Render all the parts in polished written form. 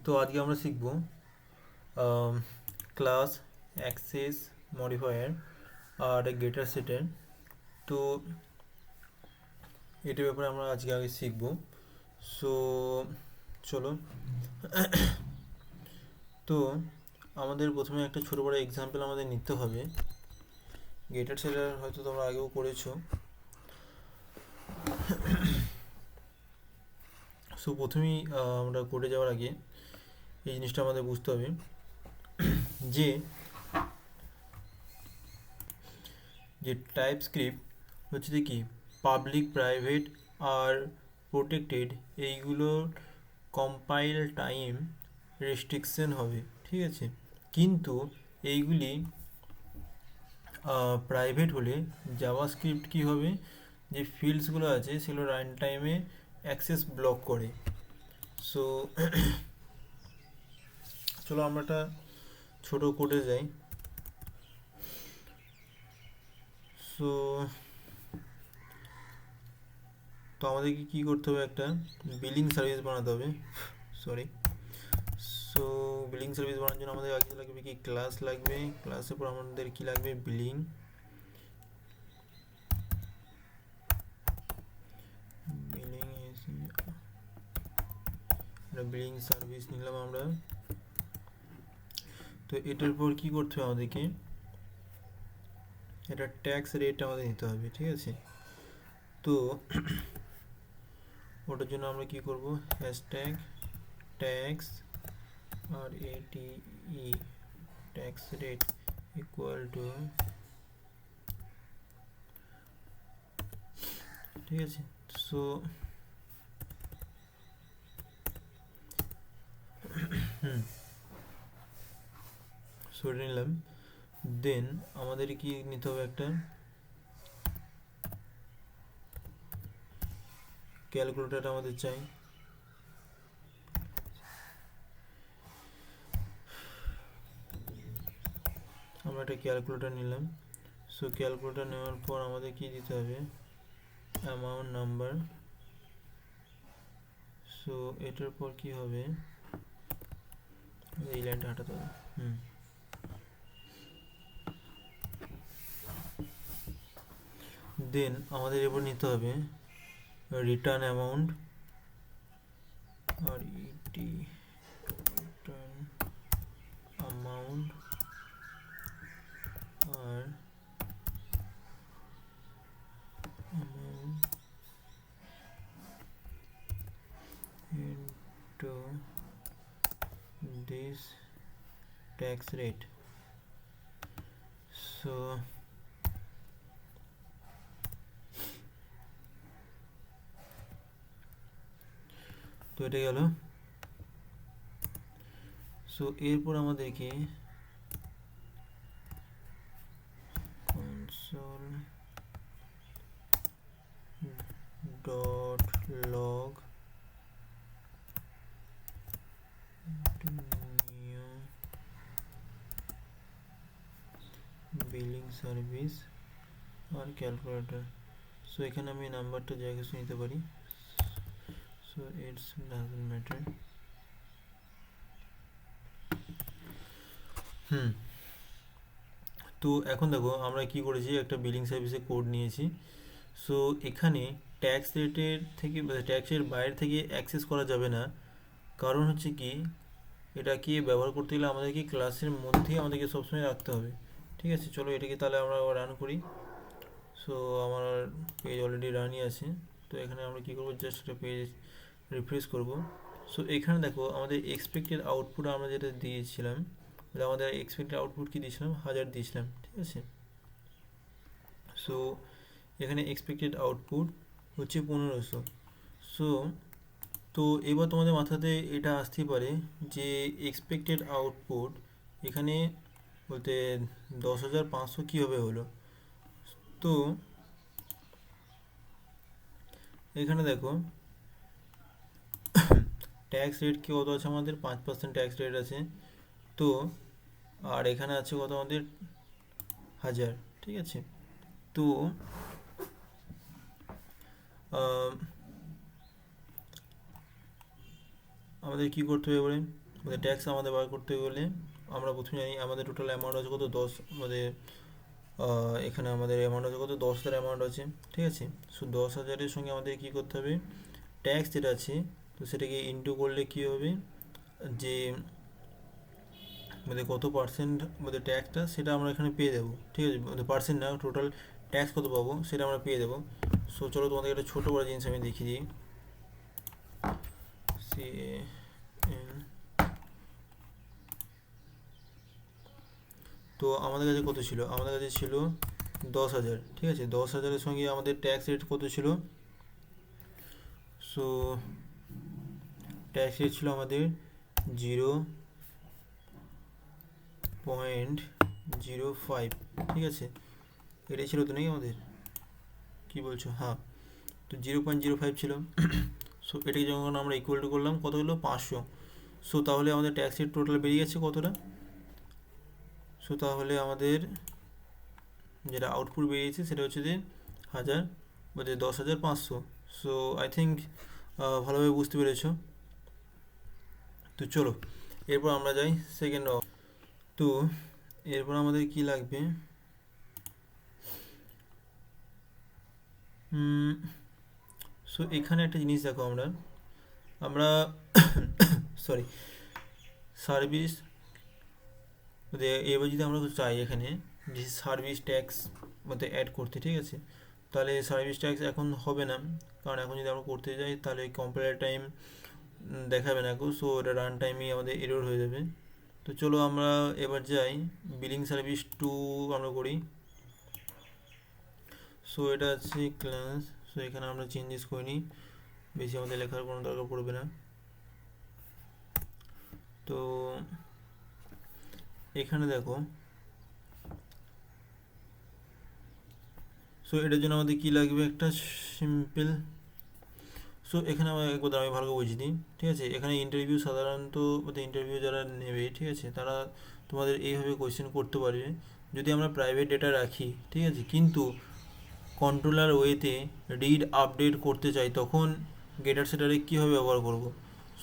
তো আজকে আমরা শিখব ক্লাস অ্যাক্সেস মডিফায়ার আর গেটার সেটের। তো এটার ব্যাপারে আমরা আজকে আগে শিখব। সো চলো। তো আমাদের প্রথমে একটা ছোটো বড়ো এক্সাম্পল আমাদের নিতে হবে। গেটার সেটার হয়তো তোমরা আগেও করেছো। সো প্রথমেই আমরা কোডে যাওয়ার আগে এই জিনিসটা আমাদের বুঝতে হবে যে যে টাইপস্ক্রিপ্ট হচ্ছে যে কি পাবলিক, প্রাইভেট আর প্রোটেক্টেড, এইগুলোর কম্পাইল টাইম রেস্ট্রিকশন হবে, ঠিক আছে। কিন্তু এইগুলি প্রাইভেট হলে জাভাস্ক্রিপ্ট কী হবে, যে ফিল্ডসগুলো আছে সেগুলো রান টাইমে অ্যাক্সেস ব্লক করে। সো চলো আমরা একটা ছোটো কোডে যাই। সো তো আমাদেরকে কী করতে হবে, একটা বিলিং সার্ভিস বানাতে হবে। সরি। সো বিলিং সার্ভিস বানানোর জন্য আমাদের আগে লাগবে কি, ক্লাস লাগবে। ক্লাসের পর আমাদের কি লাগবে, বিলিং। বিলিং সার্ভিস নিলাম আমরা। তো এটার পর কি করতে হবে আমাদেরকে, এটা ট্যাক্স রেট আমাদের নিতে হবে, ঠিক আছে। তো ওটার জন্য আমরা কি করব, হ্যাশট্যাগ ট্যাক্স আর এটি ট্যাক্স রেট ইকুয়াল টু, ঠিক আছে। সো সরে নিলাম। দেন আমাদের কি নিতে হবে, একটা ক্যালকুলেটর আমাদের চাই। আমরা একটা ক্যালকুলেটর নিলাম। সো ক্যালকুলেটর নেওয়ার পর আমাদের কি দিতে হবে, অ্যামাউন্ট নাম্বার। সো এটার পর কি হবে, এই লাইনটা হাঁটাতে হবে। দেন আমাদের এবার নিতে হবে রিটার্ন অ্যামাউন্ট আর ইটি রিটার্ন অ্যামাউন্ট আর amount into this tax rate. So তো এটা গেল। সো এরপর আমাদেরকে console dot log new billing service আর ক্যালকুলেটর। সো এখানে আমি নাম্বারটা জায়গা নিতে পারি। So it's doesn't matter. তো এখন দেখো আমরা কি করেছি, একটা বিলিং সার্ভিসে কোড নিয়েছি। সো এখানে ট্যাক্স রেটের থেকে, ট্যাক্সের বাইরে থেকে অ্যাক্সেস করা যাবে না। কারণ হচ্ছে কি, এটাকে ব্যবহার করতে গেলে আমাদেরকে ক্লাসের মধ্যেই আমাদেরকে সবসময় রাখতে হবে, ঠিক আছে। চলো এটাকে তাহলে আমরা রান করি। সো আমার পেজ অলরেডি রানই আছে। তো এখানে আমরা কী করবো, জাস্ট একটা পেজ রিফ্রেশ করব। সো এখানে দেখো আমাদের এক্সপেক্টেড আউটপুট আমরা যেটা দিয়েছিলাম, আমাদের এক্সপেক্টেড আউটপুট কি দিয়েছিলাম, 1000 দিয়েছিলাম, ঠিক আছে। সো এখানে এক্সপেক্টেড আউটপুট হচ্ছে 1500। সো তো এবার তোমাদের মাথাতে এটা আসতেই পারে যে এক্সপেক্টেড আউটপুট এখানে বলতে 10,500 কীভাবে হলো। তো এখানে দেখো ট্যাক্স রেট কি কত আছে, আমাদের 5% ট্যাক্স রেট আছে। তো আর এখানে আছে কত, আমাদের 1000, ঠিক আছে। তো আমাদের কি করতে হবে এবারে, মানে ট্যাক্স আমাদের বার করতে গেলে আমরা প্রথমে জানি আমাদের টোটাল অ্যামাউন্ট আছে কত 10, মানে এখানে আমাদের অ্যামাউন্ট আছে কত 10,000 অ্যামাউন্ট আছে, ঠিক আছে। সো 10,000-এর সঙ্গে আমাদের কী করতে হবে, ট্যাক্স যেটা আছে তো সেটাকে ইনটু করলে কী হবে, যে মানে কত পার্সেন্ট মানে ট্যাক্সটা সেটা আমরা এখানে পেয়ে দেবো, ঠিক আছে। মানে পার্সেন্ট না, টোটাল ট্যাক্স কত পাবো সেটা আমরা পেয়ে দেবো। সো চলো তোমাদের একটা ছোটো বড় জিনিস আমি দেখিয়ে দিই। CAN, তো আমাদের কাছে কত ছিল, আমাদের কাছে ছিল 10,000, ঠিক আছে। 10,000-এর সঙ্গে আমাদের ট্যাক্স রেট কত ছিল, সো ট্যাক্স রেট ছিল আমাদের 0.05, ঠিক আছে। এটাই ছিল তো নাকি আমাদের, কি বলছো? হ্যাঁ, তো 0.05 ছিল। সো এটাকে যখন আমরা ইকুয়াল টু করলাম কত হলো 500, সো তাহলে আমাদের ট্যাক্স রেট টোটাল বেরিয়ে গেছে কতটা, সো তাহলে আমাদের যেটা আউটপুট বেরিয়েছে সেটা হচ্ছে যে 1000, মানে 10,500। সো আই থিঙ্ক ভালোভাবে বুঝতে পেরেছো। তো চলো এরপর আমরা যাই সেকেন্ড অফ। তো এরপর আমাদের কি লাগবে, সো এখানে একটা জিনিস দেখো, আমরা আমরা সরি সার্ভিস, এবার যদি আমরা চাই এখানে যে সার্ভিস ট্যাক্স মধ্যে অ্যাড করতে, ঠিক আছে, তাহলে সার্ভিস ট্যাক্স এখন হবে না, কারণ এখন যদি আমরা করতে যাই তাহলে কম্পাইলার টাইম দেখাবে না, সো এটা রান টাইমেই আমাদের এরর হয়ে যাবে। তো চলো আমরা এবার যাই বিলিং সার্ভিস টু আমরা করি। সো এটা আছে ক্লাস, সো এখানে আমরা চেঞ্জেস করে নিই, বেশি আমাদের লেখার কোনো দরকার পড়বে না। তো এখানে দেখো, সো এটার জন্য আমাদের কী লাগবে, একটা সিম্পল, সো এখানে একবার আমি ভালো করে বুঝিয়ে দিই, ঠিক আছে। এখানে ইন্টারভিউ সাধারণত ইন্টারভিউ যারা নেবে, ঠিক আছে, তারা তোমাদের এইভাবে কোয়েশ্চেন করতে পারবে যদি আমরা প্রাইভেট ডেটা রাখি, ঠিক আছে, কিন্তু কন্ট্রোলার ওয়েতে রিড আপডেট করতে চাই, তখন গেটার সেটারে কীভাবে ব্যবহার করব।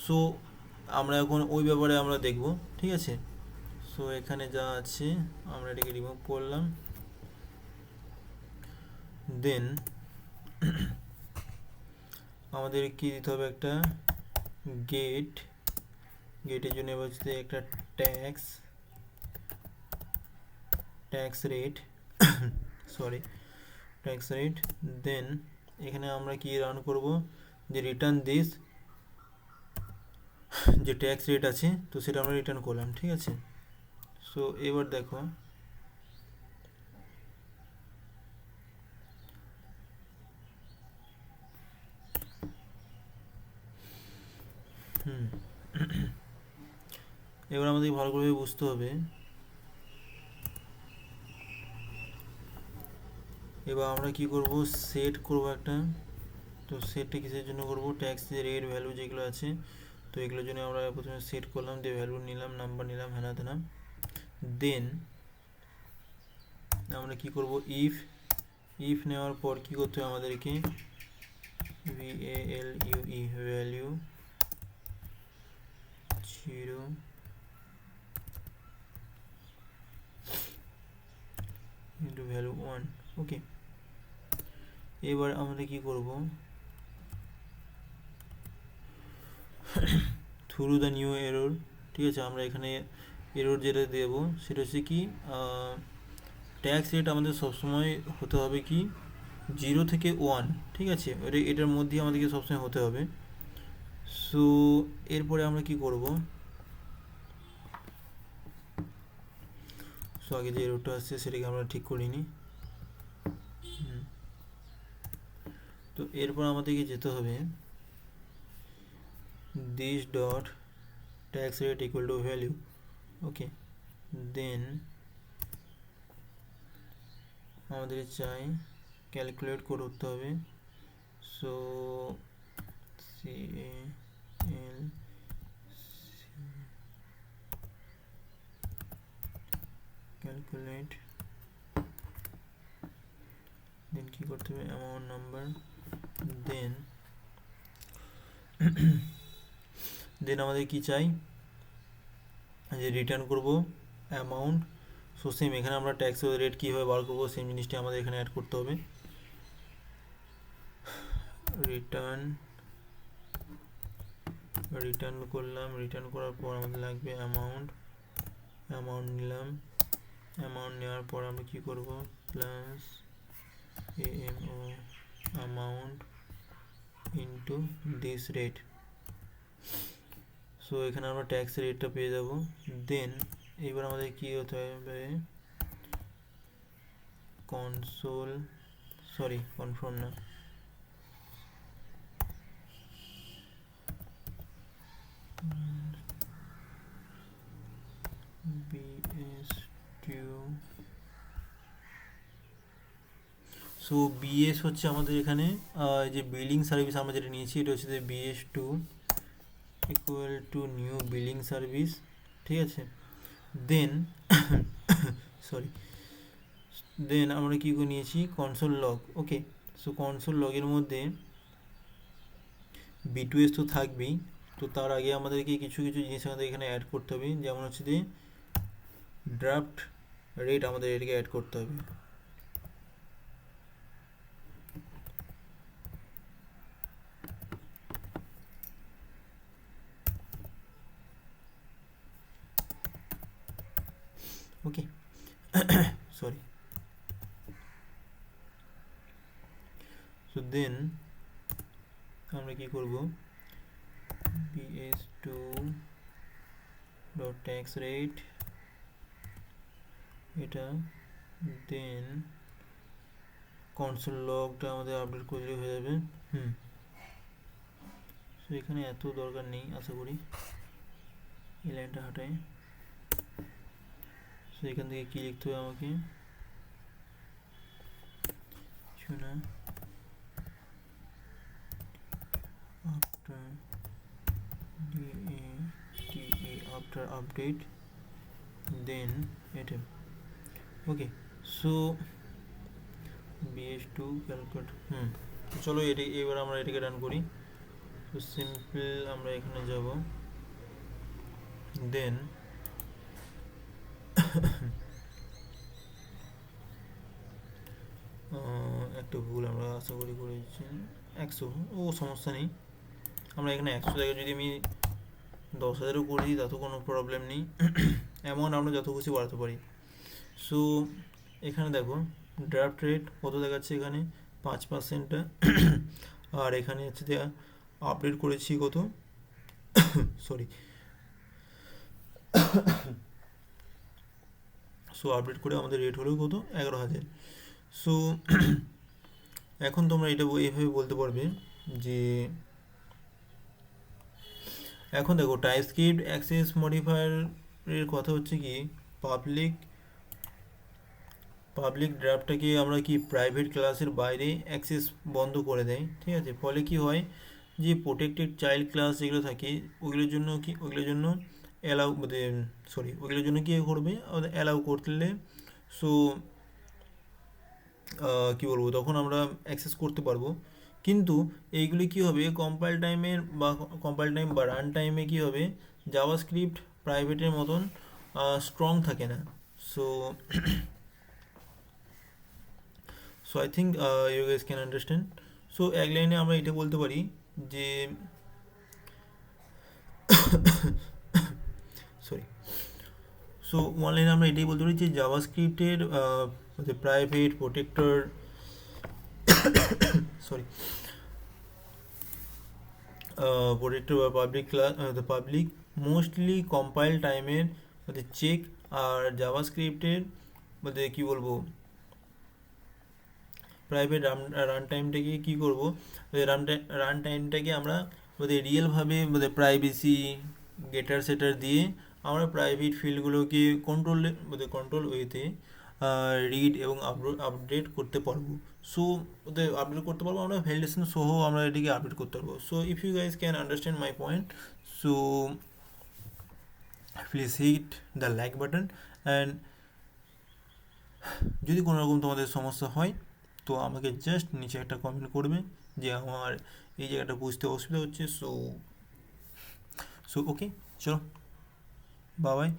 সো আমরা এখন ওই ব্যাপারে আমরা দেখব, ঠিক আছে। সো এখানে যা আছে আমরা এটাকে রিমুভ করলাম, দেন আমাদের কি দিতে হবে, একটা গেটের জন্য এবার হচ্ছে একটা tax rate sorry tax rate, then এখানে আমরা কি রান করব, যে রিটার্ন দিস, যে ট্যাক্স রেট আছে তো সেটা আমরা রিটার্ন করলাম, ঠিক আছে। সো এবার দেখো, এবার আমাদের ভালো করে বুঝতে হবে, এবার আমরা কি করব, সেট করব একটা, তো সেটটা কিসের জন্য করব, ট্যাক্সের রেট ভ্যালু যেগুলো আছে তো এগুলোর জন্য আমরা প্রথমে সেট করলাম, দিয়ে ভ্যালু নিলাম, নাম্বার নিলাম, হ্যানা তেনা, দেন আমরা কি করব, ইফ নেওয়ার পর কি করতে হবে আমাদেরকে, VALUE ভ্যালু 0 ইন্টু ভ্যালু 1, ওকে। এবার আমরা কি করব, থ্রু দ্য নিউ এরর, ঠিক আছে, আমরা এখানে এরর যেটা দেব সেটা হচ্ছে কি, ট্যাক্স রেট আমাদের সবসময় হতে হবে কি 0 থেকে 1, ঠিক আছে, এটার মধ্যে আমাদেরকে সবসময় হতে হবে। সো এরপরে আমরা কি করব, সো আগে যে এররটা আসছে সেটাকে আমরা ঠিক করিনি। তো এরপর আমাদেরকে যেতে হবে this dot tax rate equal to value, okay, then আমাদের চাই ক্যালকুলেট করতে হবে, সো ক্যালকুলেট, দেন কি করতে হবে, অ্যামাউন্ট নাম্বার, দেন আমাদের কি চাই, যে রিটার্ন করব অ্যামাউন্ট। সো সেম এখানে আমরা ট্যাক্স রেট কীভাবে বার করবো সেম জিনিসটি আমাদের এখানে অ্যাড করতে হবে। রিটার্ন করলাম, রিটার্ন করার পর আমাদের লাগবে অ্যামাউন্ট নিলাম। অ্যামাউন্ট নেওয়ার পর আমরা কী করব, plus AMO amount into this rate. So এখানে আমরা ট্যাক্স রেটটা পেয়ে যাব। দেন এবার আমাদের কী হতে হবে, কনফার্ম না, BS2। সো BS হচ্ছে আমাদের এখানে যে বিলিং সার্ভিস আমরা যেটা নিয়েছি এটা হচ্ছে যে BS2 equal to new billing service, ঠিক আছে। দেন দেন আমরা কী করে নিয়েছি, কনসোল লগ। ওকে, সো কনসোল লগের মধ্যে B2S তো থাকবেই, তো তার আগে আমাদেরকে কিছু জিনিস আমাদের এখানে অ্যাড করতে হবে, যেমন হচ্ছে যে ড্রাফট রেট আমাদের এটাকে অ্যাড করতে হবে। ওকে সরি। সো দেন আমরা কি করব, BS2 ডট ট্যাক্স রেট এটা, দেন কনসোল লগটা আমাদের আপডেট করলে হয়ে যাবে। সো এখানে এত দরকার নেই আশা করি, এই লাইনটা হাঁটাই। সো এখান থেকে কী লিখতে হবে আমাকে, কিছু না, after update then এটা। ওকে, সো BS2 ক্যালকুলেট। চলো এবার আমরা এটাকে রান করি। তো সিম্পল আমরা এখানে যাব, দেন একটা ভুল আমরা আশা করি করেছি 100, ও সমস্যা নেই, আমরা এখানে 100 জায়গায় যদি আমি 10,000ও করি তাতেও কোনো প্রবলেম নেই, অ্যামাউন্ট আমরা যত খুশি বাড়াতে পারি। সো এখানে দেখো ড্রাফট রেট কত দেখাচ্ছে, এখানে 5%টা, আর এখানে হচ্ছে যে আপডেট করেছি কত, সরি। সো আপডেট করে আমাদের রেট হলো কত, 11,000। সো এখন তোমরা এটা এইভাবে বলতে পারবে যে এখন দেখো টাইপস্ক্রিপ্ট অ্যাক্সেস মডিফায়ারের কথা হচ্ছে কি, পাবলিক ড্রাফটটাকে আমরা কি প্রাইভেট ক্লাসের বাইরে অ্যাক্সেস বন্ধ করে দেয়, ঠিক আছে। ফলে কি হয় যে প্রোটেক্টেড চাইল্ড ক্লাস যেগুলো থাকে ওগুলোর জন্য ওগুলোর জন্য কি করবে, অ্যালাউ করলে সো কি বলবো, তখন আমরা অ্যাক্সেস করতে পারবো। কিন্তু এইগুলি কি হবে, কম্পাইল টাইম বা রান টাইমে কি হবে, জাভাস্ক্রিপ্ট প্রাইভেটের মতন স্ট্রং থাকে না। So I think you guys can understand. So এক লাইনে আমরা এটা বলতে পারি যে সো ওয়ান লাইনে আমরা এটাই বলতে পারি যে জাভাস্ক্রিপ্টের প্রাইভেট প্রোটেক্টর বা পাবলিক মোস্টলি কম্পাইল টাইমের চেক, আর জাভাস্ক্রিপ্টের কি বলবো প্রাইভেট রান টাইমটাকে কী করবো, রান টাইমটাকে আমরা রিয়েলভাবে প্রাইভেসি সেটার দিয়ে আমরা প্রাইভেট ফিল্ডগুলোকে কন্ট্রোল ওয়েতে রিড এবং আপডেট করতে পারবো। সো আপডেট করতে পারবো আমরা, ভ্যালিডেশন সহ আমরা এটিকে আপডেট করতে পারবো। So if you guys can understand my point, so please hit the like button, and যদি কোনো রকম তোমাদের সমস্যা হয় তো আমাকে জাস্ট নিচে একটা কমেন্ট করবে যে আমার এই জায়গাটা বুঝতে অসুবিধা হচ্ছে। সো ওকে, চলো। বাবাই।